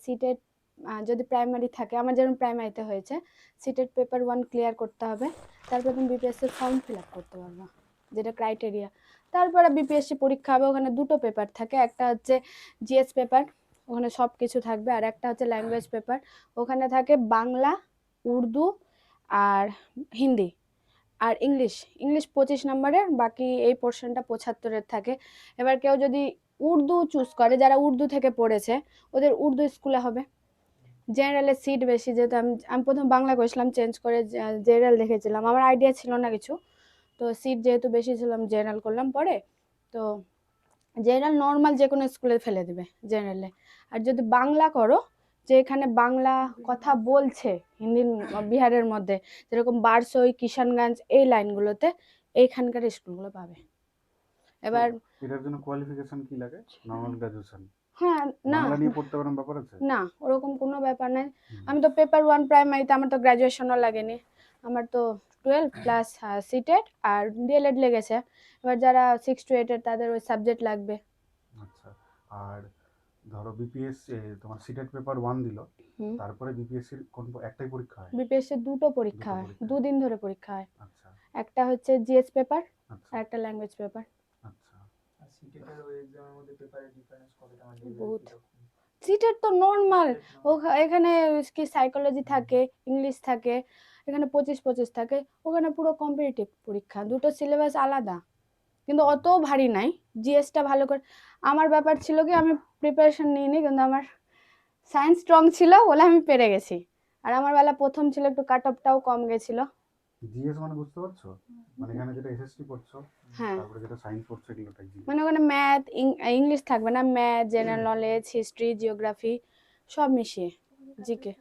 CTET যদি primary থাকে, আমার যেমন প্রাইমারিতে হয়েছে, সিটেট পেপার 1 ক্লিয়ার করতে হবে, তারপর তুমি বিপিএসসির ফর্ম ফিল আপ করতে পারবা, যেটা ক্রাইটেরিয়া। তারপরে বিপিএসসি পরীক্ষা হবে, ওখানে দুটো পেপার থাকে, একটা হচ্ছে জিএস পেপার, ওখানে সব কিছু থাকবে, আর একটা হচ্ছে ল্যাঙ্গুয়েজ পেপার, ওখানে থাকে বাংলা, উর্দু আর হিন্দি আর ইংলিশ। 25 নম্বরের, বাকি এই পোর্শনটা 75-এর থাকে। এবার কেউ যদি উর্দু চুজ করে, যারা উর্দু থেকে পড়েছে, ওদের উর্দু স্কুলে হবে। জেনারেলের সিট বেশি, যেহেতু আমি প্রথম বাংলা করেছিলাম, চেঞ্জ করে জেনারেল দেখেছিলাম, আমার আইডিয়া ছিল না কিছু, তো সিট যেহেতু বেশি ছিল আমি জেনারেল করলাম পরে। তো জেনারেল নর্মাল যে কোনো স্কুলে ফেলে দেবে জেনারেলে। আর যদি বাংলা করো, যে এখানে বাংলা কথা বলছে হিন্দি বিহারের মধ্যে, যেরকম বারসই, কিষানগঞ্জ, এই লাইনগুলোতে এইখানকার স্কুলগুলো পাবে। এবার এটার জন্য কোয়ালিফিকেশন কি লাগে? Normal graduation? হ্যাঁ, না বাংলা নিয়ে পড়তে পারেন ব্যাপার আছে? না, ওরকম কোনো ব্যাপার নাই। আমি তো পেপার 1 প্রাইমারিতে, আমার তো গ্রাজুয়েশনও লাগেনি, আমার তো 12 প্লাস সিটেট আর ডিএলএড লেগেছে। এবার যারা 6 to 8 এর, তাদের ওই সাবজেক্ট লাগবে। আচ্ছা, আর ধরো বিপিএসসি তোমার সিটেট পেপার 1 দিল, তারপরে বিপিএসসির কোন একটাই পরীক্ষা হয়? বিপিএসসি দুটো পরীক্ষা হয়, পরীক্ষা। 2 দিন ধরে পরীক্ষা হয়। আচ্ছা একটা হচ্ছে জিএস পেপার আচ্ছা আর একটা ল্যাঙ্গুয়েজ পেপার। আচ্ছা। আর সিটেটের ওই এক্সামের মধ্যে পেপারের ডিফারেন্স কতটা, মানে বহুত। কিরকম? সিটের তো নর্মাল, এখানে কি সাইকোলজি থাকে, ইংলিশ থাকে, এখানে 25 থাকে, ওখানে পুরো কম্পিটিটিভ পরীক্ষা, দুটো সিলেবাস আলাদা, কিন্তু অত ভারী নাই। জিএসটা ভালো করে, আমার ব্যাপার ছিল কি, আমি প্রিপারেশন নিইনি, কিন্তু আমার সায়েন্স স্ট্রং ছিল বলে আমি পেরে গেছি। আর আমার বেলা প্রথম ছিল, একটু কাট অফটাও কম গেছিল। জিএস মানে বুঝতে পারছো? মানে এখানে যেটা এসএসটি পড়ছো, হ্যাঁ, তারপরে যেটা সায়েন্স পড়ছো, এগুলোটাই জিএস। মানে ওখানে ম্যাথ, ইংলিশ থাকবে না, math, general knowledge, history, geography সব মিশিয়ে, জিকে।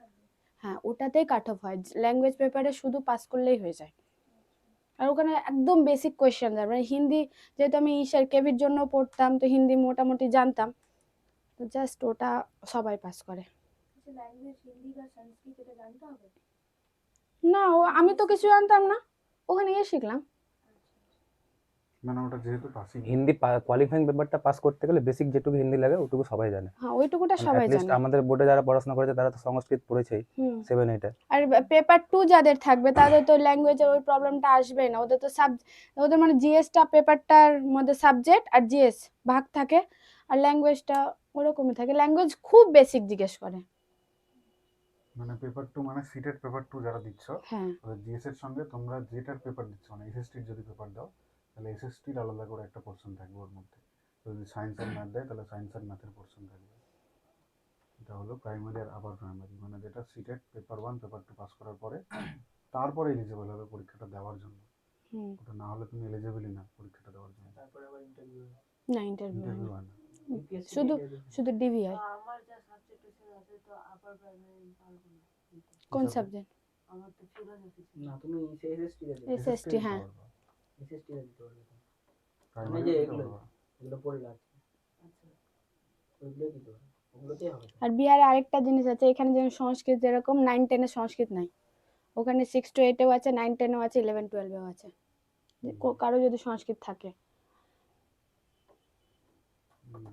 হ্যাঁ, ওটাতেই কাট অফ হয়। ল্যাঙ্গুয়েজ পেপারে শুধু পাস করলেই হয়ে যায়। আর ওখানে একদম বেসিক কোয়েশ্চেন, মানে হিন্দি, যেহেতু আমি ঈশার কেভির জন্য পড়তাম, তো হিন্দি মোটামুটি জানতাম, তো জাস্ট ওটা সবাই পাস করে। না, আমি তো কিছু জানতাম না, ওখানে গিয়ে শিখলাম। মানে ওটা যেহেতু পাসিং, হিন্দি কোয়ালিফাইং পেপারটা পাস করতে গেলে বেসিক যেটুকু হিন্দি লাগে ওটুকু সবাই জানে। হ্যাঁ, ওইটুকুটা মানে সবাই অ্যাটলিস্ট জানে। আমাদের বোর্ডে যারা পড়াশোনা করেছে তারা তো সংস্কৃত পড়েছেই 7-8-এ। আর পেপার 2 যাদের থাকবে, তাদের তো ল্যাঙ্গুয়েজের ওই প্রবলেমটা আসবেই না, ওদের তো ওদের মানে জিএসটা পেপারটার মধ্যে সাবজেক্ট আর জিএস ভাগ থাকে, আর ল্যাঙ্গুয়েজটা ওরকমই থাকে, ল্যাঙ্গুয়েজ খুব বেসিক জিজ্ঞেস করে। মানে পেপার 2 মানে সিটেট পেপার 2 যারা দিচ্ছ, হ্যাঁ, জিএস এর সঙ্গে তোমরা যেটার পেপার দিচ্ছ, মানে এসএসটির যদি পেপার দাও, তাহলে এসএসটির আলাদা করে একটা পোর্শন থাকবে ওর মধ্যে। যদি সায়েন্স আর ম্যাথ দেয়, তাহলে সায়েন্স আর ম্যাথের পোর্শন থাকবে। এটা হলো প্রাইমারি আর আবার প্রাইমারি, মানে যেটা সিটেট পেপার 1 পেপার 2 পাস করার পরে তারপরে এলিজিবল হবে পরীক্ষাটা দেওয়ার জন্য। ওটা না হলে তুমি এলিজিবলই না পরীক্ষাটা দেওয়ার জন্য। তারপরে আবার ইন্টারভিউ না, ইন্টারভিউ ইন্টারভিউ হয় না, হয় না। শুধু শুধু ডিভি হয়। আমার যা সাবজেক্ট আছে তো আপার প্রাইমারি পারবো না। কোন সাবজেক্ট? আমার তো ফিউরাল এসেছে। না, তুমি এসএসটি তে দিতে এসএসটি। হ্যাঁ, এসএসটি তে দিতে পারবে। আমি প্রাইমারি যে দিতে এগুলো পারবা। এগুলো পড়ে লাগছে, আচ্ছা, ওইগুলোই দিতে পারবে, ওগুলোতেই হবে। আর বিহারে আরেকটা জিনিস আছে, এখানে যেমন সংস্কৃত যেরকম 9-10-এ সংস্কৃত নাই, ওখানে 6 to 8-এও আছে, 9-10-এও আছে, 11-12-এও আছে, কারো যদি সংস্কৃত থাকে।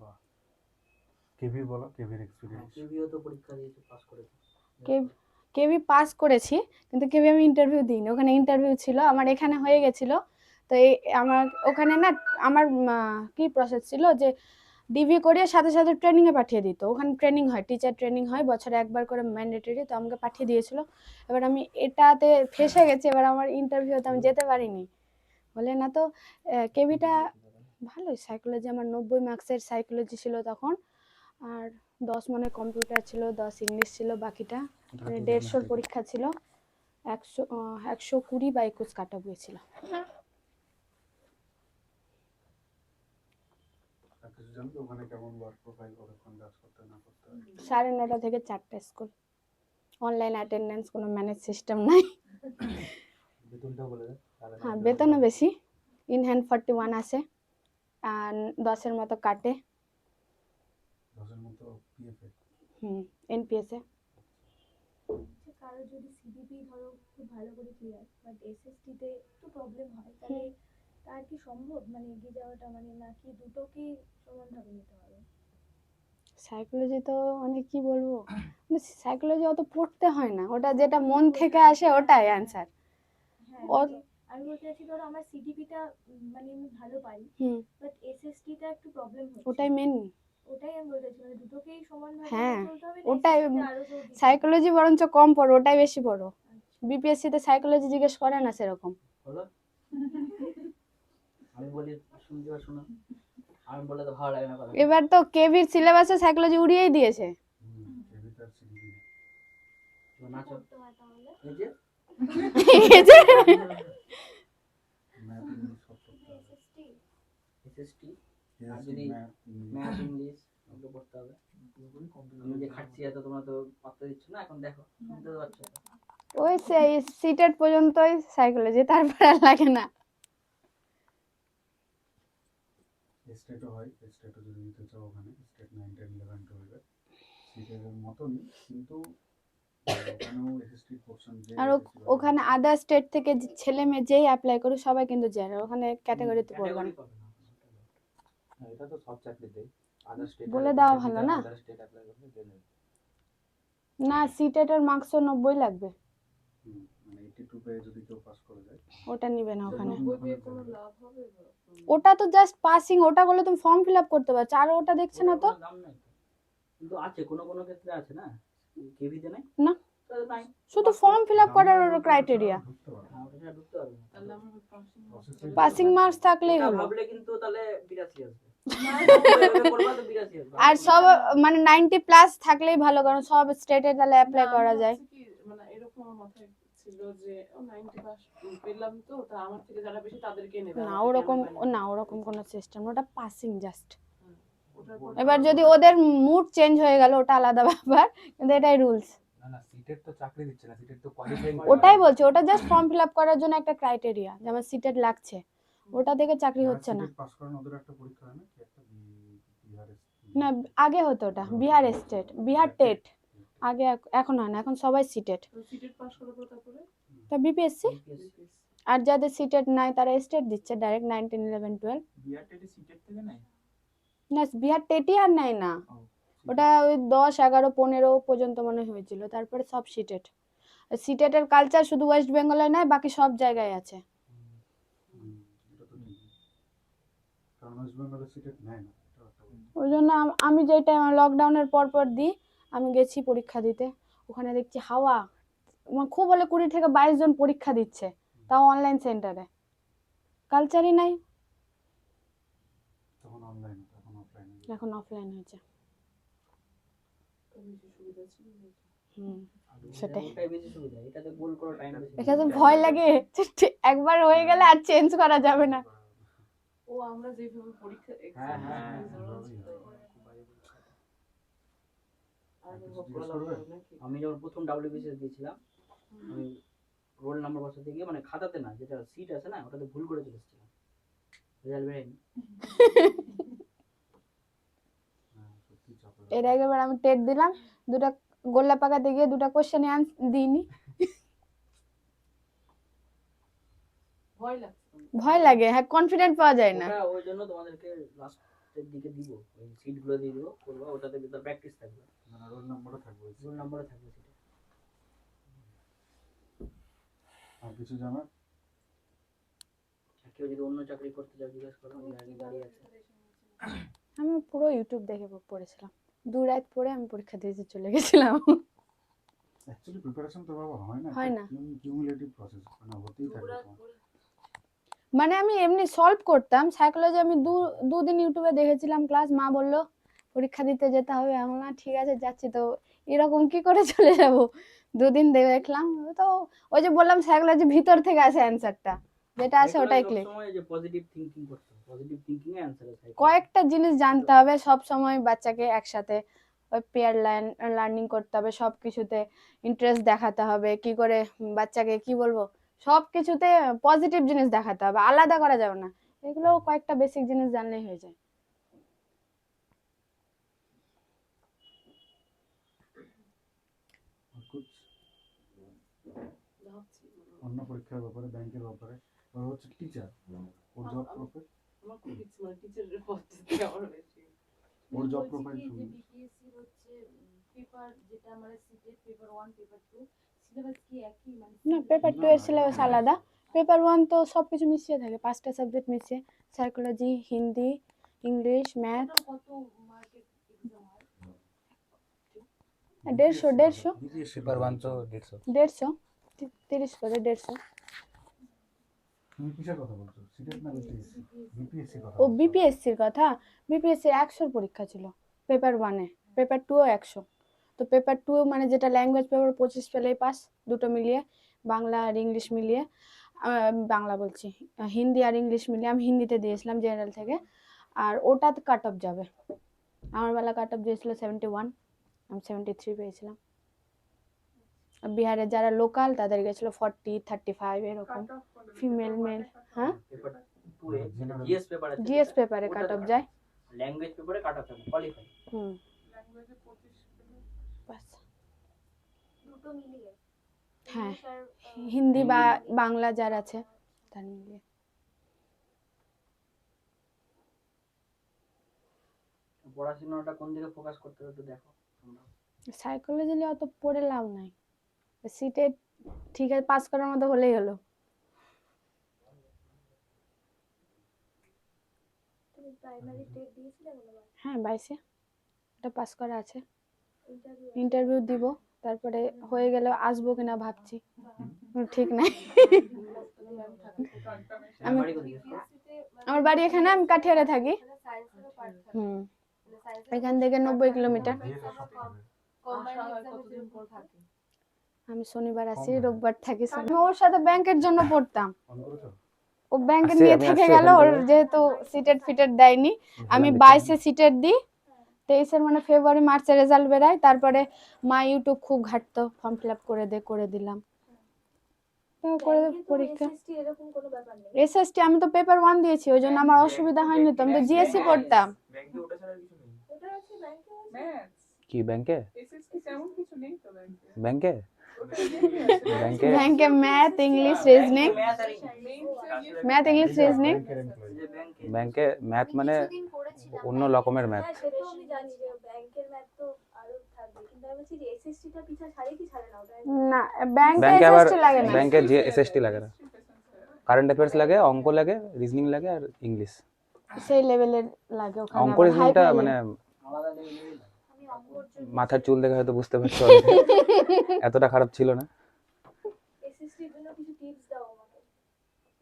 বাহ, কেভি বলো, কেভির এক্সপিরিয়েন্স। কেভিও তো পরীক্ষা দিয়েছে, পাস করেছে। কেভি পাস করেছি, কিন্তু কেভি আমি ইন্টারভিউ দিইনি, ওখানে ইন্টারভিউ ছিল, আমার এখানে হয়ে গেছিল। তো এই আমার ওখানে না, আমার কি প্রসেস ছিল যে ডিভি করে সাথে সাথে ট্রেনিংয়ে পাঠিয়ে দিত, ওখানে ট্রেনিং হয়, টিচার ট্রেনিং হয় বছরে একবার করে ম্যান্ডেটরি, তো আমাকে পাঠিয়ে দিয়েছিল। এবার আমি এটাতে ফেসে গেছি, এবার আমার ইন্টারভিউতে আমি যেতে পারিনি বলে না। তো কেভিটা ভালোই, সাইকোলজি আমার 90 মার্কসের সাইকোলজি ছিল তখন, আর 10 মনে কম্পিউটার ছিল, 10 ইংলিশ ছিল, বাকিটা 150-র পরীক্ষা ছিল, 120 বা 21 কাটা ছিল। কিছু জানতো ওখানে কেমন ওয়ার্ক প্রোফাইল, কতক্ষণ কাজ করতে না করতে হয়? 9:30 থেকে 4টা স্কুল, অনলাইন অ্যাটেন্ডেন্স, কোনো ম্যানেজ সিস্টেম নাই। বেতনটাও বলে দেয়। হ্যাঁ, বেতনও বেশি, ইন হ্যান্ড 41 আসে, আর 10-এর মতো কাটে। 10-এর মতো পিএফএ? এনপিএসে। কারো যদি সিবিপি ধরো খুব ভালো করে ক্লিয়ার, বাট এসএসটিতে একটু প্রবলেম হয়, তাহলে তার কি সম্ভব মানে এগিয়ে যাওয়াটা, মানে নাকি দুটোকেই সমানভাবে নিতে হবে? সাইকোলজি তো মানে কি বলবো, সাইকোলজি অত পড়তে হয় না, ওটা যেটা মন থেকে আসে ওটাই অ্যান্সার। হ্যাঁ ও- মানে আমি বলতে চাচ্ছি ধরো আমার সিডিপিটা মানে আমি ভালো পারি, হুম, বাট এসএসটিটা একটু প্রবলেম হচ্ছে। ওটাই মেন। ওটাই আমি বলতে চাচ্ছি, মানে দুটোকেই সমানভাবে হ্যাঁ, নিয়ে চলতে হবে না ওটাই এসএসটিতে আরো জোর দিতে হবে? সাইকোলজি বরঞ্চ কম পড়ো, ওটাই বেশি পড়ো। আচ্ছা। বিপিএসসি তে সাইকোলজি জিজ্ঞেস করে না সেরকম। বলো আমি বলি শুনতে বা শোনো, আমি বলে তো ভালো লাগে না কথা। এবার তো কেভির সিলেবাসে সাইকোলজি উড়িয়েই দিয়েছে। কেভিটার সিডিপি তো নাচো করতে হয় তাহলে? এই যে এই যে ম্যাথ ইংলিশ সব করতে হবে। এসএসটি এসএসটি আর Yes, যদি math, English। ম্যাথ ইংলিশ ওগুলো পড়তে হবে। আমি যে খাচ্ছি এত তোমরা তো পাত্তা দিচ্ছ না, এখন দেখো শুনতে তো পাচ্ছ তো। ওই সেই সিটেট পর্যন্তই সাইকোলজি, তারপর আর লাগে না। স্টেটও হয়, স্টেটও যদি নিতে চাও ওখানে স্টেট 9, 10, 11, 12 সিটের মতনই, কিন্তু ওখানেও এসএসটি পোর্শন যে আর ওখানে আদার স্টেট থেকে যে ছেলে মেয়ে যেই অ্যাপ্লাই করুক সবাই কিন্তু জেনারেল, ওখানে ক্যাটাগরিতে পড়বে না। ক্যাটাগরি পাবে না। হ্যাঁ, এটা তো সব চাকরিতেই আদার স্টেট বলে দেওয়া ভালো না? আদার স্টেট অ্যাপ্লাই করলে জেনারেল। না, সিটেটের মার্কসও 90 লাগবে, মানে 82 পেয়ে যদি কেউ পাস করে যায় ওটা নিবে না ওখানে। ওখানে কোনো লাভ হবে না। ওটা তো জাস্ট পাসিং, ওটা করলে তুমি ফর্ম ফিল আপ করতে পারছো, আর ওটা দেখছে না তো। কোনো দাম নাই তো। কিন্তু আছে কোনো কোনো ক্ষেত্রে আছে না, কেভিতে নাই না, তাহলে নাই, শুধু ফর্ম ফিল আপ করার ক্রাইটেরিয়া। ঢুকতে পারবে হ্যাঁ, ওটা ছাড়া ঢুকতে পারবে না। তাহলে আমার পাসিং পাসিং মার্কস থাকলেই ওটা হলো। ভাবলে কিন্তু তাহলে 82 আসবে। ওইভাবে করবা তো 82 আসবে। আর সব মানে 90 প্লাস থাকলেই ভালো, কারণ সব স্টেটে তাহলে অ্যাপ্লাই করা যায়। মানে এরকম আমার মাথায় ছিল যে 90 পাস পেলাম তো, তা আমার থেকে যারা বেশি তাদেরকে নেবে। না আমাকে ওরকম, কেন নেবে? না ওরকম কোনো সিস্টেম, ওটা পাসিং জাস্ট। ওটার পর এবার যদি ওদের মুড চেঞ্জ হয়ে গেল ওটা আলাদা ব্যাপার, কিন্তু এটাই রুলস। না না, সিটেট তো চাকরি দিচ্ছে না, সিটেট তো কোয়ালিফাইং। ওটাই বলছি, ওটা জাস্ট ফর্ম ফিল আপ করার জন্য একটা ক্রাইটেরিয়া, যেমন সিটেট লাগছে, ওটা দেখে চাকরি হচ্ছে না। পাস করানো ওদের একটা পরীক্ষা হয় না কি একটা বিহারের না, আগে হতো ওটা বিহার স্টেট, বিহার টেট আগে, এখন হয় না, এখন সবাই সিটেট। সিটেট পাস করার পর তারপরে তা বিপিএসসি, আর যাদের সিটেট নাই তারা স্টেট দিচ্ছে ডাইরেক্ট 9, 10, 11, 12। বিআরটিটি সিটেট থেকে নেয়? না, বিহার টেটই আর নেয় না, ওটা ওই 10, 11, 15 পর্যন্ত মনে হয়েছিল, তারপরে সব সিটেট। সিটেটের কালচার শুধু ওয়েস্ট বেঙ্গলে নয়, বাকি সব জায়গায় আছে। এটা তো ঠিক, কারণ ওয়েস্ট বেঙ্গলের সিটেট নেয় না, এটা একটা বলছি। ওই জন্য আমি যেই টাইম লকডাউনের পর পর দিই, আমি গেছি পরীক্ষা দিতে, ওখানে দেখছি হাওয়া, মানে খুব হলে 20 থেকে 22 জন পরীক্ষা দিচ্ছে, তাও অনলাইন সেন্টারে। কালচারই নাই, তখন অনলাইন, তখন অফলাইন। এখন অফলাইন হয়েছে। বেশি সুবিধা ছিল না। হুম, সেটাই। ওটাই বেশি সুবিধা, এটাতে গোল করো টাইম বেশি। এখানে ভয় লাগে, একবার হয়ে গেলে আর চেঞ্জ করা যাবে না। ও আমরা যেভাবে পরীক্ষা হ্যাঁ, হ্যাঁ, আর কিছু হোক জিজ্ঞেস করা করবে? হবে নাকি? আমি যখন প্রথম WBCS দিয়েছিলাম, আমি রোল নাম্বার বসাতে গিয়ে মানে খাতাতে না, যেটা সিট আছে না ওটাতে ভুল করে চলে এসেছিলাম, রেজাল্ট বেরোয়নি। হ্যাঁ, সত্যি চাপের এর আগেবার আমি টেট দিলাম, দুটা গোল্লা পাকাতে গিয়ে দুটা কোশ্চেন দিইনি। ভয় লাগছে তোমার? ভয় লাগে, হ্যাঁ, কনফিডেন্ট পাওয়া যায় না। ওটা ওই জন্য তোমাদেরকে লাস্টের দিকে দিব, ওই সিটগুলো দিয়ে দিব, করবা, ওটাতে ভিতর প্র্যাকটিস থাকবে, মানে রোল নাম্বারও থাকবে। রোল নাম্বারে থাকবে সেটা। আর কিছু জানার? আর কেউ যদি অন্য চাকরি করতে চাও জিজ্ঞেস করো, আমি আগে দাঁড়িয়ে আছে। আমি পুরো ইউটিউব দেখে পড়েছিলাম, 2 রাত পরে আমি পরীক্ষা দিয়েছি চলে গেছিলাম। অ্যাকচুয়ালি প্রিপারেশন তো বাবা হয় না, হয় না। কিউমুলেটিভ প্রসেস, মানে হতেই থাকবে তোমার। মানে আমি এমনি সলভ করতাম সাইকোলজি, আমি দুদিন ইউটিউবে দেখেছিলাম ক্লাস, মা বললো পরীক্ষা দিতে যেতে হবে, আমি বললাম ঠিক আছে যাচ্ছি, তো এরকম কি করে চলে যাব, 2 দিন দেখলাম তো, ওই যে বললাম সাইকোলজি ভিতর থেকে আসে অ্যান্সারটা, যেটা আসে ওটাই ক্লিক। সময় যে পজিটিভ থিংকিং করতে হবে, পজিটিভ থিংকিং এ অ্যানসার আছে। কয়েকটা জিনিস জানতে হবে সব সময়, বাচ্চাকে একসাথে ওই পেয়ার লার্নিং করতে হবে, সব কিছুতে ইন্টারেস্ট দেখাতে হবে, কি করে বাচ্চাকে কি বলবো, সব কিছুতে পজিটিভ জিনিস দেখাতে হবে, আলাদা করা যাবে না, এগুলো কয়েকটা বেসিক জিনিস জানলেই হয়ে যায়। আর কুছ ভাবছি অন্য পরীক্ষার ব্যাপারে, ব্যাংকের ব্যাপারে, ও হচ্ছে টিচার, ও জব প্রফেস। আমার খুব ইচ্ছে, মানে টিচারের পদ দিতে আমার বেশি। ওর জব প্রোফাইল যে শুনি। বিপিএসসি হচ্ছে পেপার যেটা আমরা সিটেট পেপার 1 পেপার 2 সিলেবাস কি একই মানে না, পেপার 2 এর না, সিলেবাস এটা- আলাদা। পেপার 1 তো সব কিছু মিশিয়ে থাকে, 5টা সাবজেক্ট মিশিয়ে, psychology, Hindi, English, math. Total কত মার্কেট এক্সাম হয়? 150 বিপিএসসি পেপার 1 তো 150। 150 30 করে 150। তুমি কিসের কথা বলছো, সিটেট না বিপিএসসি? বিপিএসসি কথা ও বলছো। বিপিএসসির কথা। বিপিএসসি 100 পরীক্ষা ছিল পেপার 1 এ, পেপার 2 ও 100। তো পেপার 2 মানে যেটা ল্যাঙ্গুয়েজ পেপার 25 পেলেই পাস, দুটো মিলিয়ে, বাংলা আর ইংলিশ মিলিয়ে। বাংলা বলছি, হিন্দি আর ইংলিশ মিলিয়ে। আমি হিন্দিতে দিয়েছিলাম জেনারেল থেকে, আর ওটাতে কাট অফ যাবে। আমার বেলা কাট অফ দিয়েছিল 71, আমি 73 পেয়েছিলাম। আর বিহারের যারা লোকাল তাদের গেছিল 40, 35 এরকম। Female male. হ্যাঁ, পেপার 2 এ General- জিএস পেপার আছে, জিএস পেপারে কাট অফ যায়। ল্যাঙ্গুয়েজ পেপারে কাট অফ থাকে কোয়ালিফাই। ল্যাঙ্গুয়েজে 25 পেলে বাস। দুটো মিলিয়ে হ্যাঁ, ইংলিশ আর হিন্দি বা বাংলা যার আছে তার মিলিয়ে। পড়াশোনাটা কোন দিকে ফোকাস করতে হবে একটু দেখো তোমরা। সাইকোলজি নিয়ে অত পড়ে লাভ নাই, সিটে ঠিক আছে পাস করার মতো হলেই হলো। তুমি প্রাইমারি টেট দিয়েছিলে কোনোবার? হ্যাঁ 22-এ ওটা পাস করা আছে। ইন্টারভিউ ইন্টারভিউ দিব, তারপরে হয়ে গেলে আসবো কিনা ভাবছি, ঠিক নাই। আমার বাড়ি কোথায় জিজ্ঞেস করো? আমার বাড়ি এখানে, আমি কাঠিয়ারে থাকি। এখান থেকে 90 কিলোমিটার। বিএসসি সব থেকে। আসা হয় কতদিন পর থাকে? আমি শনিবার আসি, কম হয়। রোববার থাকি। আমি ওর সাথে ব্যাংকের জন্য পড়তাম, ফোন করেছো? ও ব্যাংকে আসছি, নিয়ে আমি থেকে আসছি গেল। ওখান ওর থেকে। যেহেতু সিটেট ফিটেট দেয়নি, আমি হেলান দিতে 22-এ সিটেট দিই, 23-এর মানে ফেব্রুয়ারি মার্চে রেজাল্ট বেরায়। তারপরে মা ইউটিউব খুব ঘাটতো, ফর্ম ফিল আপ করে দে, করে দিলাম। তো করে পরীক্ষা এসএসটি এরকম কোনো ব্যাপার নেই। এসএসটি আমি তো পেপার 1 দিয়েছি, ওই জন্য আমার অসুবিধা হয়নি তো। আমি তো জিএসসি পড়তাম। ব্যাংকে ওটা ছাড়া কিছু নেই। ওটা আছে ব্যাংকে আছে। ম্যাথস কি ব্যাংকে? এসএসসি তেমন কিছু নেই তো ব্যাংকে। ব্যাংকে ওটা এমনি আছে। ব্যাংকে ব্যাংকে ম্যাথ, ইংলিশ, রিজনিং। ম্যাথ আর ম্যাথ, ইংলিশ, রিজনিং। ব্যাংকের এমপ্লয়ি। যে ব্যাংকে ব্যাংকে ম্যাথ আমি মানে কিছুদিন করেছিলাম অন্য ব্যাংকে। রকমের ম্যাথ। হ্যাঁ, সে তো আমি জানি যে ব্যাংকের ম্যাথ তো আরো থাকবে, কিন্তু আমি বলছি যে এসএসটিটা পিছা ছাড়ে কি ছাড়ে না ওটা না, ব্যাংকে ব্যাংকে আবার এসএসটি লাগে না। ব্যাংকে যে এসএসটি লাগে না, কারেন্ট অ্যাফেয়ার্স লাগে, অঙ্ক লাগে, রিজনিং লাগে আর ইংলিশ। সেই লেভেলের লাগে ওখানে। অঙ্ক আবার হাই রিজনিংটা ফাই মানে আলাদা লেভেলেরই লাগে। আমি অঙ্কর জন্য মাথার চুল দেখে হয়তো বুঝতে পারছো already। এতটা খারাপ ছিল না। এসএসটির জন্য কিছু টিপস দাও আমাকে।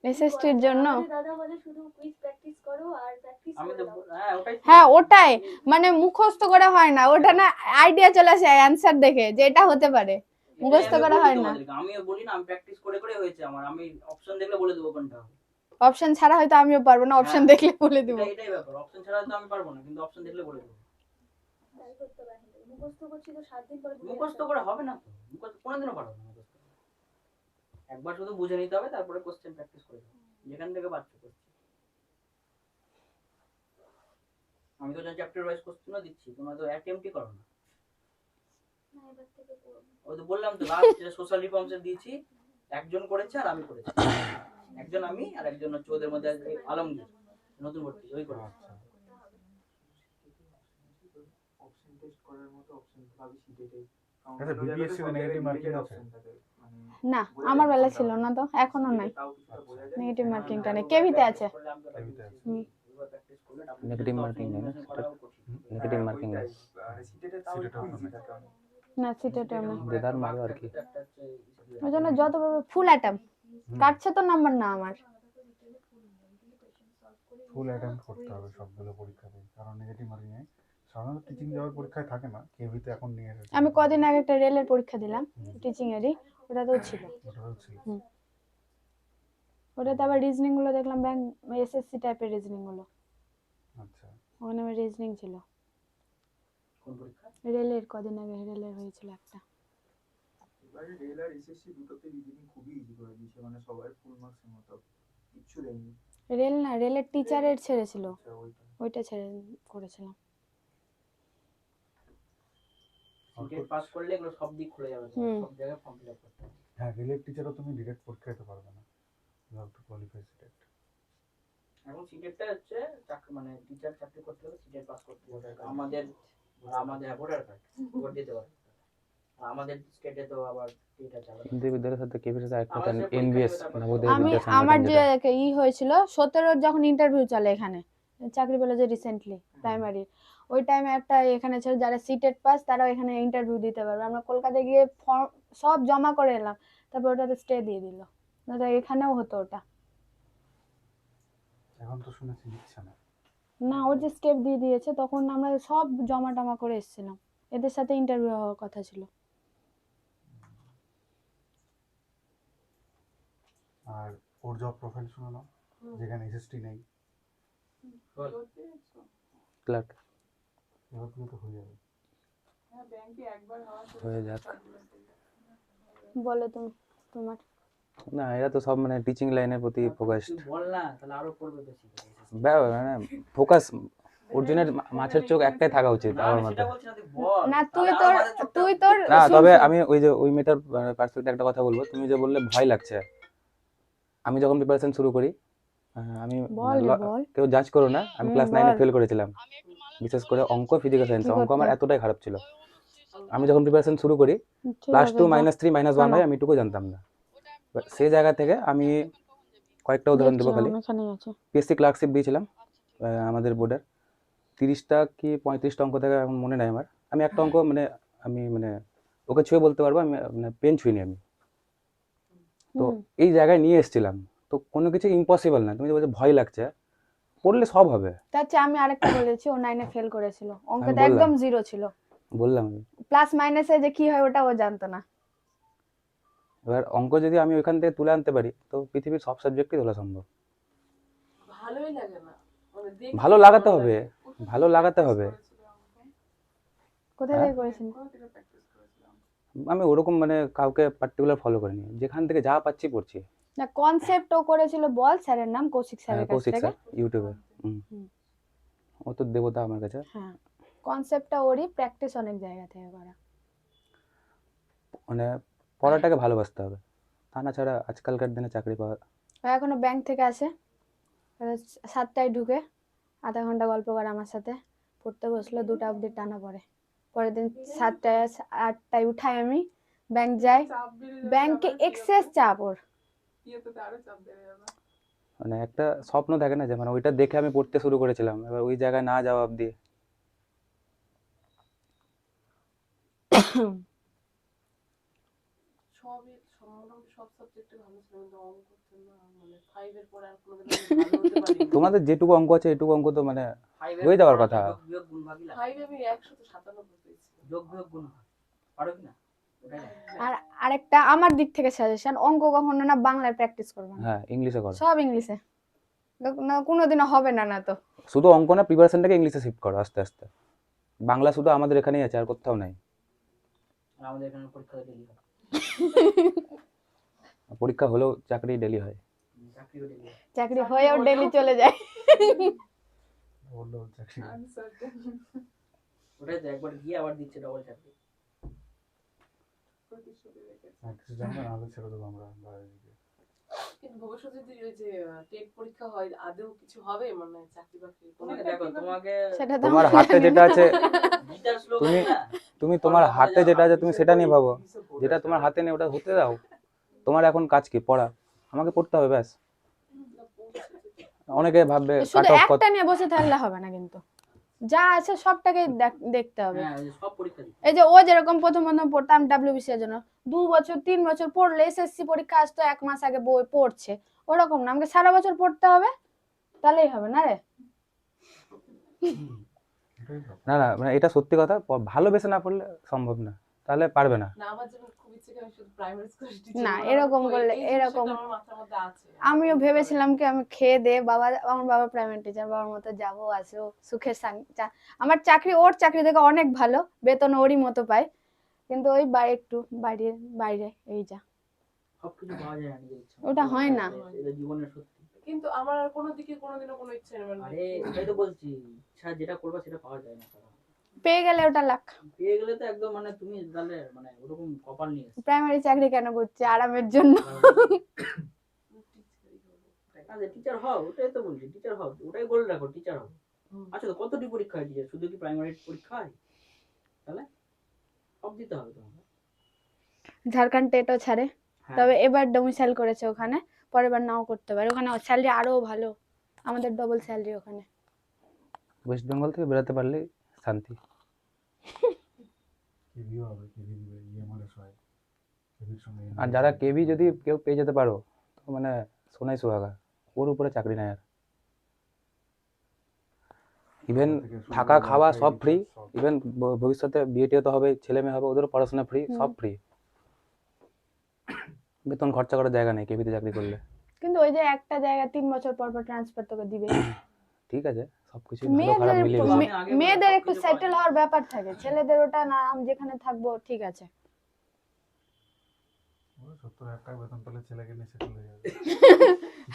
এসএসটির জন্য। আমাদের দাদা বলে শুধু কুইজ প্র্যাকটিস করো আর প্র্যাকটিস আমি করে তো দাও। হ্যাঁ ওটাই তো। হ্যাঁ ওটাই, মানে মুখস্থ করা হয় না ওটা, না আইডিয়া চলে আসে অ্যানসার দেখে যে এটা হতে পারে, মুখস্থ আমি করা বলি হয় না। তোমাদেরকে, আমিও বলি না, আমি প্র্যাকটিস করে করে হয়েছে আমার। আমি অপশন দেখলে বলে দেবো কোনটা হবে। অপশন ছাড়া হয়তো আমিও পারবো না, অপশন হ্যাঁ, দেখলে বলে দিব। এটাই ব্যাপার। অপশন ছাড়া তো আমি পারবো না, কিন্তু অপশন দেখলে বলে দেবো। ট্রাই করতে পারি। মুখস্থ করছি তো 7 দিন পরে মুখস্থ করে হবে না তো, মুখস্থ কোনোদিনও পারবো না মুখস্থ। একবার শুধু বুঝে নিতে হবে, তারপরে কোশ্চেন প্র্যাকটিস করে দেবো যেখান থেকে পাচ্ছ কোশ্চেন। আমি তো চ্যাপ্টার ওয়াইজ কোশ্চেনও দিচ্ছি, তোমরা তো অ্যাটেম্পটই করো না। না, এবার থেকে করব। ওই তো বললাম তো, লাস্ট যেটা সোশ্যাল রিফর্মস এর দিয়েছি, একজন করেছে আর আমি করেছি। একজন আমি আর একজন হচ্ছে ওদের মধ্যে আলমগীর, নতুন ভর্তি, ওই করেছে। আচ্ছা, অপশন টেস্ট করার মতো অপশন ভাবি সিটেটে। আচ্ছা, BPSC তে negative marking আছে? না, আমার বেলা ছিল না তো, এখনো নাই নেগেটিভ মার্কিংটা নেই। কেভিতে আছে। কেভিতে আছে। নেগেটিভ মার্কিং নেই না, নেগেটিভ মার্কিং নেই। সিটেটে তাও সিটেটে একটু ওখানে। ইজি থাকে অনেক। না সিটেটা না, দেদার মারো আর কি। ওই জন্য যত ফুল অ্যাটেম্প কাটছে তো নাম্বার না আমার। ফুল অ্যাটেম্প করতে হবে সবগুলো পরীক্ষাতে, কারণ নেগেটিভ মার্কিং এ সাধারণত টিচিং যাওয়ার পরীক্ষায় থাকে না, কেভিতে এখন নিয়ে এসেছে। আমি কদিন আগে একটা রেলের পরীক্ষা দিলাম, টিচিং এরই, ওটাতেও ছিল। ওটাও ছিল। ওটাতে আবার রিজনিং গুলো দেখলাম ব্যাংক এসএসসি টাইপের রিজনিং গুলো, আচ্ছা, ওখানে আমার রিজনিং ছিল। কোন পরীক্ষা? রেলের কদিন আগে রেলের হয়েছিল একটা। এবারে রেল আর এসএসসি দুটোতে রিজনিং খুবই ইজি করে দিয়েছে, মানে সবাই ফুল মার্কসের মতো কিচ্ছু দেয়নি। রেল না, রেলের টিচারের ছেড়েছিল, আচ্ছা, ওইটা ওইটা ছেড়ে করেছিলাম। সিটেট পাস করলে এগুলো সব দিক খুলে যাবে, সব জায়গায় ফর্ম ফিল আপ করতে হবে। হ্যাঁ রিলেট টিচারও তুমি ডিরেক্ট পরীক্ষা দিতে পারবে না, you have to qualify CTET. এখন সিটেটটা হচ্ছে মানে টিচার চাকরি করতে হলে সিটেট পাস করতে হবে। আমাদের ভোটার কার্ড ভোট দিতে পারে। আর আমাদের স্টেটে তো আবার এটা চালাবে। কেন্দ্রীয় বিদ্যালয়ের সাথে কেভির সাথে একটা আমাদের পরীক্ষা এনবিএস দেবে তারপরে। নবোদয় আমি বিদ্যা আমার সংগঠন যে যেটা হয়েছিল 17 যখন ইন্টারভিউ চলে এখানে চাকরি পেলো যে রিসেন্টলি প্রাইমারি, ওই টাইমে একটা এখানে ছিল যারা সিটেট পাস তারাও এখানে ইন্টারভিউ দিতে পারবে। আমরা কলকাতায় গিয়ে ফর্ম সব জমা করে এলাম, তারপর ওটাতে স্টে দিয়ে দিল, না তো এখানেও হতো ওটা। এখন তো শুনেছি নিচ্ছে না। না, ওর যে স্টেপ দিয়ে দিয়েছে তখন আমরা সব জমা টমা করে এসেছিলাম, এদের সাথে ইন্টারভিউ হওয়ার কথা ছিল। আর ওর জব প্রোফাইল শুনে নাও, যেখানে এসএসটি নেই, ক্লার্ক এবার তুমি তো হয়ে যাবে। হ্যাঁ ব্যাংকে একবার হওয়া হয়ে যাক। বলো তুমি তোমার। না এরা তো সব মানে টিচিং লাইনের প্রতি ফোকাস, তুই বল না, তাহলে আরো করবে বেশি। মানে ফোকাস অর্জুনের মাছের চোখ একটাই থাকা উচিত না, আমার আমি মতে। সেটা বলছি না, তুই বল। না তুই তাহলে তোর আরো আমাদের চোখটা তুই তোর না শুন, তবে শুন। আমি ওই মেয়েটার পার্সপেক্টিভে একটা কথা বলবো। তুমি যে বললে ভয় লাগছে, আমি যখন প্রিপারেশন শুরু করি আমি বল রে বল। কেউ জাজ করো না, আমি ক্লাস 9 বল। ফেল করেছিলাম, বিশেষ করে অঙ্ক, ফিজিক্যাল সায়েন্স। কি অঙ্ক করতে? আমার এতটাই খারাপ ছিল, আমি যখন প্রিপারেশন শুরু করি ঠিক প্লাস আছে, 2 যা। -3 -1 শোনো। হয় আমি এটুকু জানতাম না। But সেই জায়গা থেকে আমি কয়েকটা উদাহরণ দেবো খালি। এখানেই আছে। পিএসসি ক্লার্কশিপ দিয়েছিলাম আমাদের বোর্ডের, 30টা কি 35টা অঙ্ক থেকে এখন মনে নাই আমার। আমি একটা অঙ্ক মানে ওকে ছুঁয়ে বলতে পারবো, আমি মানে পেন ছুঁইনি আমি। তো হুম। এই জায়গায় নিয়ে এসেছিলাম, তো কোনো কিছু ইম্পসিবল না। তুমি যে বলছো ভয় লাগছে, পড়লে সব হবে। তার চেয়ে আমি আরেকটা বলেছি, ও 9 ফেল করেছিল, অঙ্কতে বললাম। একদম 0 ছিল, বললাম আমি। প্লাস মাইনাসে যে কি হয় ওটা ও জানতো না। এবার অঙ্ক যদি আমি ওইখান থেকে তুলে আনতে পারি, তো পৃথিবীর সব সাবজেক্টই তোলা সম্ভব। ভালোই লাগে না, মানে দেখতে ভালো লাগাতে ভালো হবে, লাগে। ভালো লাগাতে হবে। কোথায় হ্যাঁ? থেকে করেছেন? কোথা থেকে প্র্যাকটিস করেছিলাম? আমি ওরকম মানে কাউকে পার্টিকুলার ফলো করিনি, যেখান থেকে যা পাচ্ছি পড়ছি। না, কনসেপ্ট ও করেছিল, বল স্যারের নাম, কৌশিক স্যারের কাছ কৌশিক থেকে। স্যার ইউটিউবে। হুম। ও তো দেবতা আমার কাছে। হ্যাঁ, কনসেপ্টটা ওরই, প্র্যাকটিস অনেক জায়গা থেকে করা। মানে পড়াটাকে ভালোবাসতে হবে, তা না ছাড়া আজকালকার দিনে চাকরি পাওয়া। ও এখনো ব্যাংক থেকে আসে, 7টায় ঢুকে আধা ঘন্টা গল্প করে আমার সাথে, পড়তে বসলো 2টা অবধি টানা পড়ে। পরের দিন 7টায় 8টায় উঠাই আমি, ব্যাংক যাই, চাপ বেড়ে যাবে, ব্যাংকে আবার এক্সেস চাপ ওর। ইয়েতে তো আরো চাপ বেড়ে যাবে। মানে একটা স্বপ্ন থাকে না যে মানে ওইটা দেখে আমি পড়তে শুরু করেছিলাম, এবার ওই জায়গায় না যাওয়া অব্দি। সবই মোটামুটি সব সাবজেক্টে ভালো ছিল, কিন্তু অঙ্ক করতে না, মানে 5 এর পরে আর কোনোদিন আমি ভালো হতে পারিনি। তোমাদের যেটুকু অঙ্ক আছে এটুকু অঙ্ক তো মানে ফাইভের হয়ে যাওয়ার পড়া কথা। যোগ বিয়োগ গুণ ভাগই লাগে। 5 আমি 197 পেয়েছি। যোগ বিয়োগ গুণ ভাগ পারো কি না? ওটাই না। আর আরেকটা আমার দিক থেকে সাজেশন, অঙ্ক কখনো না বাংলায় প্র্যাকটিস করবে না, হ্যাঁ ইংলিশে করো, সব ইংলিশে। না কোনোদিনও হবে না, না তো। শুধু অঙ্ক না, প্রিপারেশনটাকে ইংলিশে শিফট করো আস্তে আস্তে। বাংলা শুধু আমাদের এখানেই আছে, আর কোথাও নাই। আর আমাদের এখানে পরীক্ষা ডেলি হয়, পরীক্ষা হলেও চাকরি ডেলি হয়। চাকরিও ডেলি হয়। চাকরি হয়েও ডেলি চলে যায়। বললো চাকরি আনসার্টেন ওটাই তো, একবার গিয়ে আবার দিচ্ছে ডবল চাকরি। প্রতিশ্রুতি রেখেছে। আর কিছু জানবে না, হলে ছেড়ে দেবো আমরা বাইরে দিকে। কিন্তু ভবিষ্যতে যদি ওই যে টেট পরীক্ষা হয়, আদৌ কিছু হবে, মানে চাকরি বাকরি কোনো তোমাকে দেখো, তোমাকে সেটা তো তোমার আমি হাতে জানি যেটা না। আছে, গীতার শ্লোক তুমি- আছে না? তুমি তোমার হাতে যেটা আছে তুমি সেটা নিয়ে ভাবো। যেটা তোমার হাতে নেই ওটা হতে দাও। তোমার এখন কাজ কি? পড়া, আমাকে পড়তে হবে ব্যাস। অনেকে ভাববে শুধু কাট অফ কত, একটা নিয়ে বসে থাকলে হবে না, কিন্তু যা আছে সবটাকে দেখতে হবে। হ্যাঁ, ওই যে সব পরীক্ষা দিচ্ছে। এই যে ও যেরকম প্রথম পড়তাম WBC এর জন্য 2 বছর 3 বছর পড়লে এসএসসি পরীক্ষা আসতো 1 মাস আগে বই পড়ছে, ওরকম না, আমাকে সারা বছর পড়তে হবে, তাহলেই হবে না রে। এটাই তো। না না মানে এটা সত্যি কথা, ভালোবেসে না পড়লে সম্ভব না, তাহলে পারবে না। না, আমার যেমন খুব ইচ্ছে করে আমি শুধু প্রাইমারি স্কুলের টিচার না, এরকম করলে এরকম আমার মাথার মধ্যে আছে। আমিও ভেবেছিলাম কি আমি খেয়ে দে, আমার বাবা প্রাইমারি টিচার, বাবার মতো যাবো আসবো সুখের আমার চাকরি, ওর চাকরি থেকে অনেক ভালো, বেতন ওরই মতো পাই, কিন্তু ওই একটু বাইরে বাইরে এই যা, সবকিছু পাওয়া যায় না নিজের ইচ্ছা মতো। ওটা হয় না। এটা জীবনের সত্যি। কিন্তু আমার আর কোনো দিকে কোনোদিনও কোনো ইচ্ছে নেই, মানে আরে এটাই তো বলছি, ইচ্ছা যেটা করবা সেটা পাওয়া যায় না। পেয়ে গেলে ওটা লাখ। পেয়ে গেলে তো একদম মানে তুমি তাহলে মানে ওরকম কপাল নিয়ে এসেছো। প্রাইমারি চাকরি কেন করছি? আরামের জন্য। আচ্ছা টিচার হও, ওটাই তো বলছি, টিচার হও, ওটাই গোল রাখো, টিচার হও। হুম। আচ্ছা তো কতটি পরীক্ষা হয় টিচার? শুধু কি প্রাইমারি পরীক্ষা হয়? তাহলে সব দিতে হবে তোমাকে। ঝাড়খণ্ড টেটও ছাড়ে, হ্যাঁ তবে এবার ডোমিসাইল করেছে ওখানে, পরের বার নাও করতে পারে। ওখানে স্যালারি আরো ভালো, আমাদের ডবল স্যালারি ওখানে। ওয়েস্ট বেঙ্গল থেকে বেরোতে পারলেই শান্তি। কেভিও হবে, কেভি দিবে, ইএমআরএস হয়, কেভির সঙ্গে আর যারা কেভি যদি কেউ পেয়ে যেতে পারো, তো মানে সোনাই সোহাগা, ওর উপরে চাকরি নাই আর। ইভেন থাকা খাওয়া সব ফ্রি, ইভেন ভবিষ্যতে বিয়ে তো হবে, ছেলে মেয়ে হবে, ওদেরও পড়াশোনা ফ্রি, সব ফ্রি। বেতন খরচা করার জায়গা নেই কেভিতে চাকরি করলে। কিন্তু ওই যে একটা জায়গা 3 বছর পর পর ট্রান্সফার তোকে দিবে। ঠিক আছে, সবকিছু ভালো খারাপ মিলিয়ে গেছে। মেয়েদের একটু সেটেল হওয়ার ব্যাপার থাকে, ছেলেদের ওটা না, আমি যেখানে থাকবো ঠিক আছে। 70,000 টাকা বেতন পেলে ছেলেকে নিয়ে সেটেল হয়ে যাবে।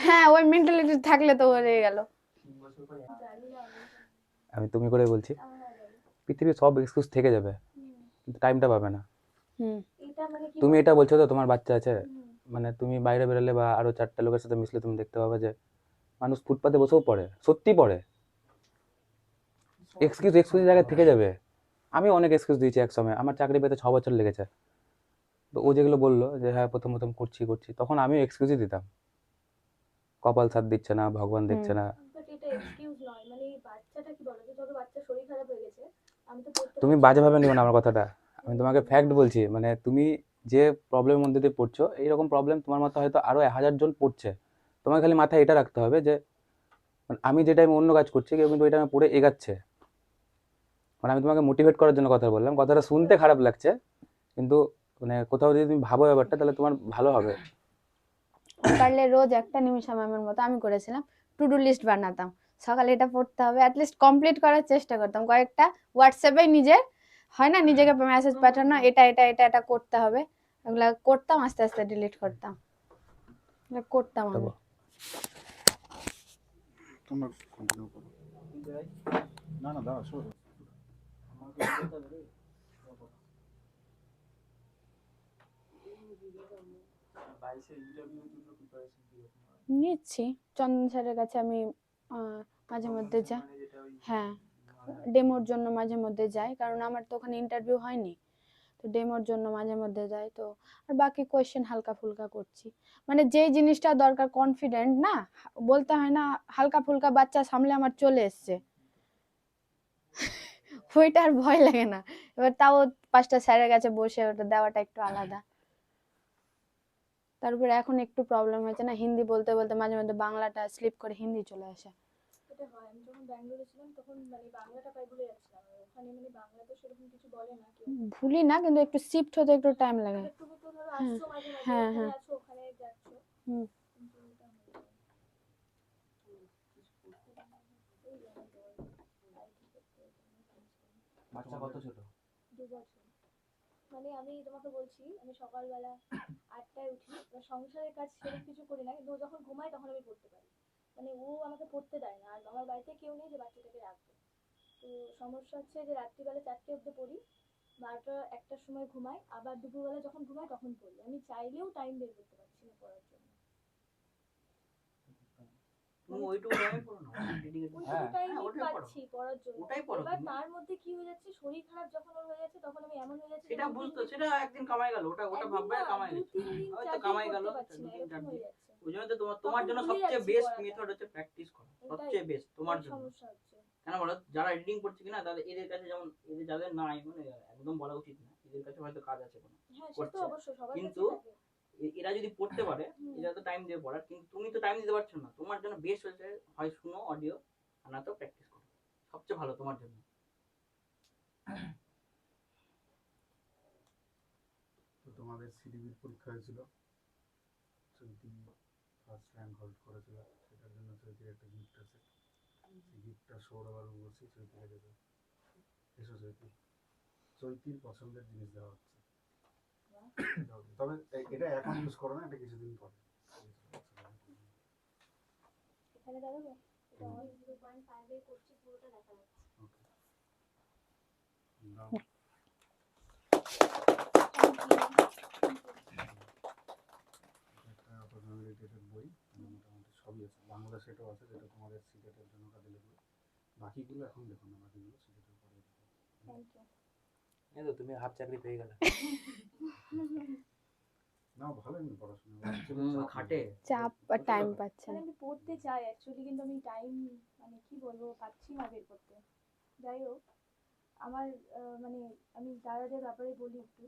হ্যাঁ, ওই মেন্টালিটি থাকলে তো হয়ে গেল। 3 বছর পর জানি না আমি। আমি তুমি করে বলছি, আমার জানি। পৃথিবীর সব এক্সকিউজ থেকে যাবে, কিন্তু টাইমটা পাবে না। এটা মানে কি তুমি এটা বলছো তো তোমার বাচ্চা আছে, হুম। মানে তুমি বাইরে বেরোলে বা আরো 4টা লোকের সাথে মিশলে তুমি দেখতে পাবে যে মানুষ ফুটপাতে বসেও পড়ে, সত্যি পড়ে। এক্সকিউজ জায়গায় থেকে যাবে। আমি অনেক এক্সকিউজ দিয়েছি এক সময়, আমার চাকরি পেতে 6 বছর লেগেছে। তো ও যেগুলো বললো যে হ্যাঁ প্রথম প্রথম করছি, তখন আমিও এক্সকিউজই দিতাম, কপাল সাথ দিচ্ছে না, ভগবান দেখছে না। বাট এটা এক্সকিউজ নয়, মানে এই বাচ্চাটা কি বলো, যে ধরো বাচ্চার শরীর খারাপ হয়ে গেছে, আমি তো পড়তে তুমি পারছি না। বাজেভাবে নিও না আমার কথাটা, আমি তোমাকে ফ্যাক্ট বলছি। মানে তুমি যে প্রবলেমের মধ্যে দিয়ে পড়ছো, এইরকম প্রবলেম তোমার মতো হয়তো আরো 1000 জন পড়ছে। তোমার খালি মাথায় এটা রাখতে হবে যে মানে আমি যে টাইমে অন্য কাজ করছি, কেউ কিন্তু ওই টাইমে পড়ে এগাচ্ছে। মানে আমি তোমাকে মোটিভেট করার জন্য কথা বললাম, কথাটা শুনতে খারাপ লাগছে, কিন্তু মানে কোথাও যদি তুমি ভাবো ব্যাপারটা, তাহলে তোমার ভালো হবে। পারলে রোজ একটা নিমিষা ম্যামের মতো আমি করেছিলাম, টু ডু লিস্ট বানাতাম, সকালে এটা পড়তে হবে, অ্যাটলিস্ট কমপ্লিট করার চেষ্টা করতাম। কয়েকটা হোয়াটসঅ্যাপে নিজের হয় না, নিজেকে মেসেজ পাঠানো, এটা এটা এটা এটা করতে হবে, ওগুলা করতাম, আস্তে আস্তে ডিলিট করতাম, এগুলা করতাম আমি। তবে তোমরা কন্টিনিউ করো। কিন্তু ভাই না না দাও, শোনো। আমাকে বলতে হবে রে। 22 ইন্টারভিউর জন্য প্রিপারেশন কিরকম হয়? নিচ্ছি, চন্দন স্যারের কাছে আমি মাঝে মধ্যে যাই। মানে যেটা ওই হ্যাঁ, ডেমোর জন্য মাঝে মধ্যে যাই, কারণ আমার তো ওখানে ইন্টারভিউ হয়নি, তো ডেমোর জন্য মাঝে মধ্যে যাই। তো আর বাকি কোয়েশ্চেন হালকা ফুলকা করছি, মানে যেই জিনিসটা দরকার কনফিডেন্ট না, বলতে হয় না হালকা ফুলকা বাচ্চা সামলে আমার চলে এসছে, ওইটা আর ভয় লাগে না। এবার তাও 5টা স্যারের কাছে বসে ওটা দেওয়াটা একটু আলাদা। তারপরে এখন একটু প্রবলেম হয়েছে না, হিন্দি বলতে বলতে মাঝে মধ্যে বাংলাটা স্লিপ করে হিন্দি চলে আসে। এটা হয়, আমি যখন ব্যাঙ্গালোরে ছিলাম তখন মানে বাংলাটা প্রায় ভুলে যাচ্ছিলাম। আর ওখানে মানে বাংলা তো সেরকম কিছু বলে না কেউ। ভুলি না, কিন্তু একটু শিফট হতে একটু টাইম লাগে। এবার তুমি তো ধরো আসছো মাঝে মাঝে, হ্যাঁ, এখানে হ্যাঁ। আছো ওখানে যাচ্ছো, হুম। কিন্তু এটা হয়ে যায়। এই যেমন তোমার IT করতে হতো, বাচ্চা কত ছোট? 2 বছর। মানে আমি তোমাকে বলছি, আমি সকালবেলা 8টায় উঠি, এবার সংসারের কাজ সেরকম কিছু করি না, কিন্তু ও যখন ঘুমায় তখন আমি পড়তে পারি। মানে ও আমাকে পড়তে দেয় না, আর আমার বাড়িতে কেউ নেই যে বাচ্চাটাকে রাখবে। তো সমস্যা হচ্ছে যে রাত্রিবেলা 4টে অবধি পড়ি, 12টা 1টার সময় ঘুমাই, আবার দুপুরবেলা যখন ঘুমাই তখন পড়ি। আমি চাইলেও টাইম বের করতে পারছি না পড়ার জন্য। তুমি ওইটুকু টাইমে পড়ো না, ডেডিকেটেড। ওইটুকু টাইম ওটাই পড়ো, পাচ্ছি পড়ার জন্য। ওটাই পড়ো এবার তুমি। তার মধ্যে কি হয়ে যাচ্ছে, শরীর খারাপ যখন ওর হয়ে যাচ্ছে তখন আমি এমন হয়ে যাচ্ছে সেটা বুঝতো, সেটা একদিন কামাই গেল, ওটা ওটা ভাববে কামাই গেছে, 2-3 দিন হয়তো 4 দিন কামাই গেল, করতে পারছি না, 2-3 এরকম 4 হয়ে দিন। যাচ্ছে। ওই জন্য তো তোমার তখন জন্য ভুলে সবচেয়ে যাচ্ছি বেস্ট পড়াটা। মেথড হচ্ছে প্র্যাকটিস করা, এটাই সবচেয়ে বেস্ট তোমার জন্য। সমস্যা হচ্ছে। কেন বলো, যারা এডিটিং করছে কিনা তাদের, এদের কাছে যেমন, এদের যাদের নাই, মানে একদম বলা উচিত না, এদের কাছে হয়তো কাজ আছে কোনো, হ্যাঁ, সে তো করছে। অবশ্যই সবার কিন্তু কাছেই থাকে। এরা যদি পড়তে পারে, এরা তো টাইম দিয়ে পড়ার, কিন্তু তুমি তো টাইম দিতে পারছো না। তোমার জন্য বেস্ট হচ্ছে হয় শুনো অডিও, আর না তো প্র্যাকটিস করো, সবচেয়ে ভালো তোমার জন্য। তো তোমাদের সিডিবির পরীক্ষা হয়েছিল, চৈতি ফার্স্ট র্যাঙ্ক হোল্ড করেছিল, সেটার জন্য চৈতির একটা গিফট আছে। সেই গিফটটা সৌরভ বলছি চৈতিকে দেবে। এসো চৈতি, চৈতির পছন্দের জিনিস দেওয়া হচ্ছে। তবে এটা এখন ইউজ করো না, এটা কিছুদিন পরে। এখানে দাঁড়াবো, এটা আমি 0.5 এ করছি, পুরোটা দেখা যাচ্ছে। ওকে, দাও। একটা অটোমেটিক বই, মোটামুটি সবই গেছে, বাংলা সেটও আছে যেটা তোমাদের সিটেটের জন্য কাজে লাগবে। বাকিগুলো এখন দেখো না, বাকিগুলো সিটেটের পরে দেখো। Thank you. এই তো তুমি হাফ চাকরি পেয়ে গেলে। না ভালোই না পড়াশোনা, খাটে চাপ আর টাইম পাচ্ছে মানে না। আমি পড়তে চাই অ্যাকচুয়ালি, কিন্তু আমি টাইম মানে কি বলবো পাচ্ছি না বের করতে। যাই হোক, আমার মানে আমি দাদাদের ব্যাপারে বলি একটু।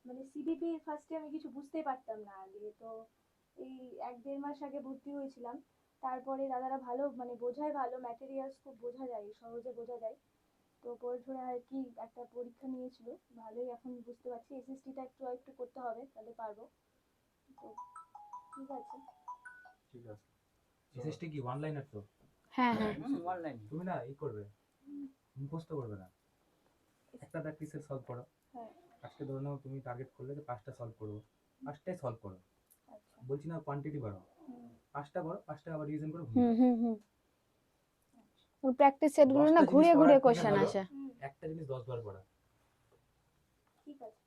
মানে সিডিপি ফার্স্টে আমি কিছু বুঝতেই পারতাম না আগে, তো এই 1-1.5 মাস আগে ভর্তি হয়েছিলাম। তারপরে দাদারা ভালো মানে বোঝায়, ভালো ম্যাটেরিয়ালস খুব বোঝা যায়, সহজে বোঝা যায়। তো পরে ধরে আর কি একটা পরীক্ষা নিয়েছিল, ভালোই এখন বুঝতে পারছি। এসএসটিটা একটু করতে হবে, তাহলে পারবো। তো ঠিক আছে। ঠিক আছে। এসএসটি কি ওয়ান লাইনার তো? হ্যাঁ হ্যাঁ অনলাইন তুমি না করবে, মুখস্থ করবে না, একটা প্র্যাকটিসে সলভ করো। হ্যাঁ। আজকে ধরে নাও তুমি টার্গেট করলে যে 5টা সলভ করবো, 5টাই সলভ করো। আচ্ছা। বলছি না কোয়ান্টিটি বাড়াও, 5টা করো, 5টা আবার রিভিশন করো। প্র্যাকটিস সেটগুলো না 10টা জিনিস ঘুরিয়ে পড়ার ঘুরিয়ে থেকে কোশ্চেন ভালো আসে। একটা জিনিস 10 বার পড়া। ঠিক আছে।